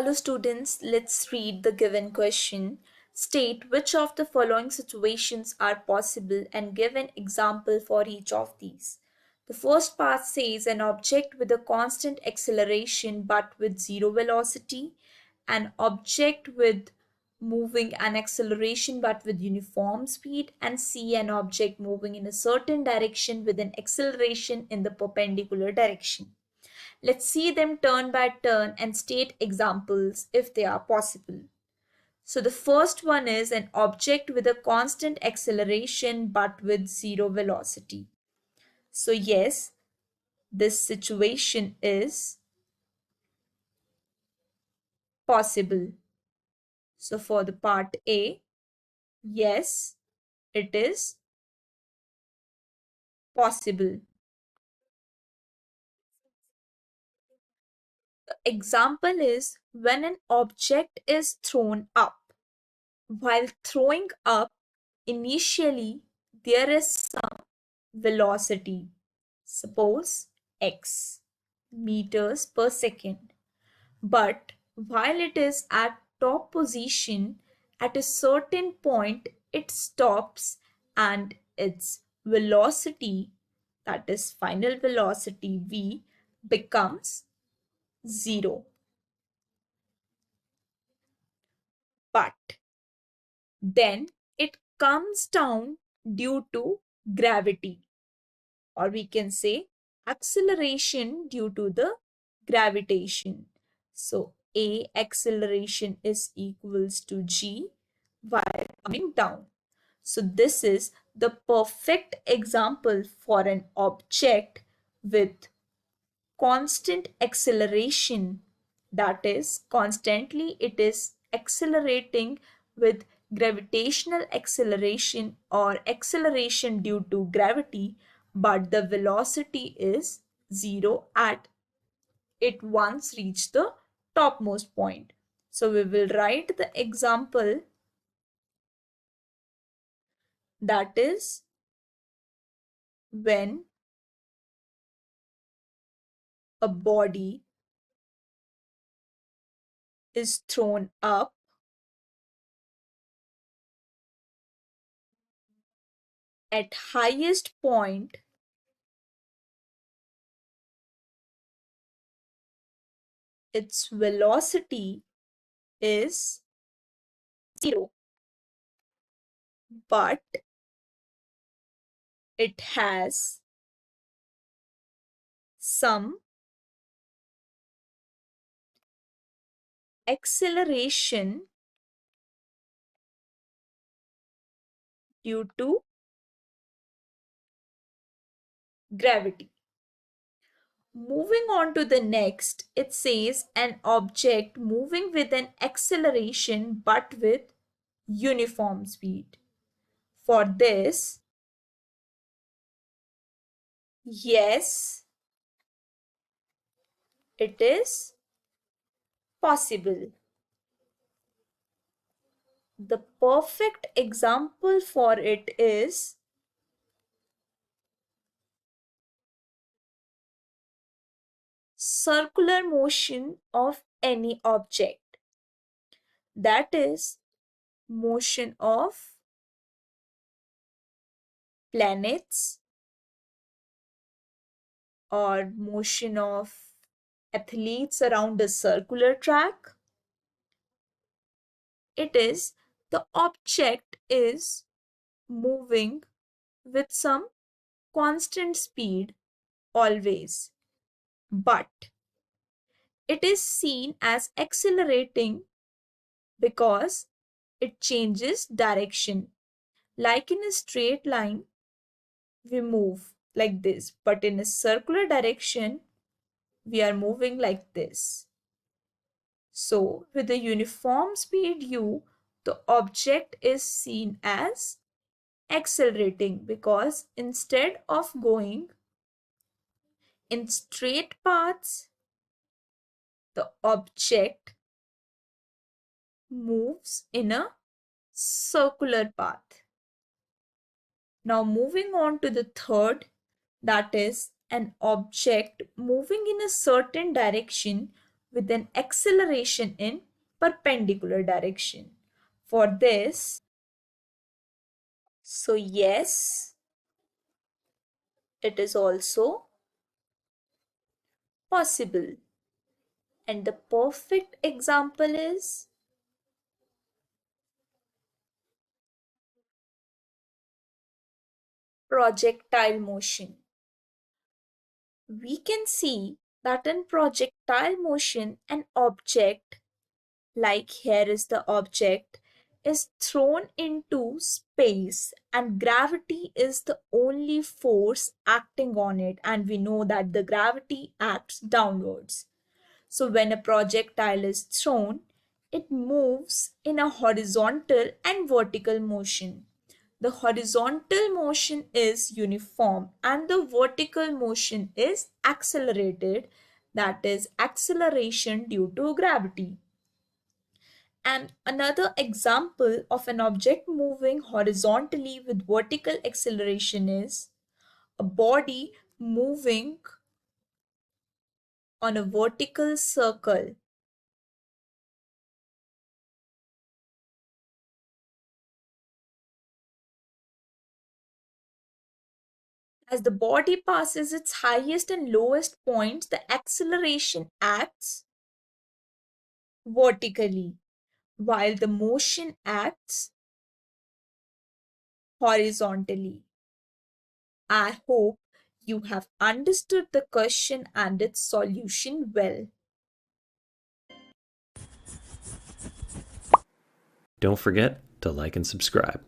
Hello students, let's read the given question. State which of the following situations are possible and give an example for each of these. The first part says an object with a constant acceleration but with zero velocity, an object with moving an acceleration but with uniform speed, and C, an object moving in a certain direction with an acceleration in the perpendicular direction. Let's see them turn by turn and state examples if they are possible. So the first one is an object with a constant acceleration but with zero velocity. So yes, this situation is possible. So for the part A, yes, it is possible. The example is when an object is thrown up. While throwing up, initially there is some velocity, suppose x meters per second. But while it is at top position, at a certain point it stops and its velocity, that is final velocity v, becomes 0. But then it comes down due to gravity, or we can say acceleration due to the gravitation. So A acceleration is equals to g while coming down. So this is the perfect example for an object with constant acceleration, that is constantly it is accelerating with gravitational acceleration or acceleration due to gravity, but the velocity is 0 at it once reached the topmost point. So we will write the example, that is when a body is thrown up at highest point, its velocity is 0, but it has some acceleration due to gravity. Moving on to the next, it says an object moving with an acceleration but with uniform speed. For this, yes, it is possible. The perfect example for it is circular motion of any object, that is motion of planets or motion of athletes around a circular track. It is the object is moving with some constant speed always, but it is seen as accelerating because it changes direction. Like in a straight line, we move like this, but in a circular direction, we are moving like this. So with the uniform speed u, the object is seen as accelerating because instead of going in straight paths, the object moves in a circular path. Now moving on to the third, that is an object moving in a certain direction with an acceleration in perpendicular direction. For this, so yes, it is also possible. And the perfect example is projectile motion. We can see that in projectile motion, an object, like here is the object, is thrown into space and gravity is the only force acting on it, and we know that the gravity acts downwards. So when a projectile is thrown, it moves in a horizontal and vertical motion. The horizontal motion is uniform and the vertical motion is accelerated, that is acceleration due to gravity. And another example of an object moving horizontally with vertical acceleration is a body moving on a vertical circle. As the body passes its highest and lowest points, the acceleration acts vertically, while the motion acts horizontally. I hope you have understood the question and its solution well. Don't forget to like and subscribe.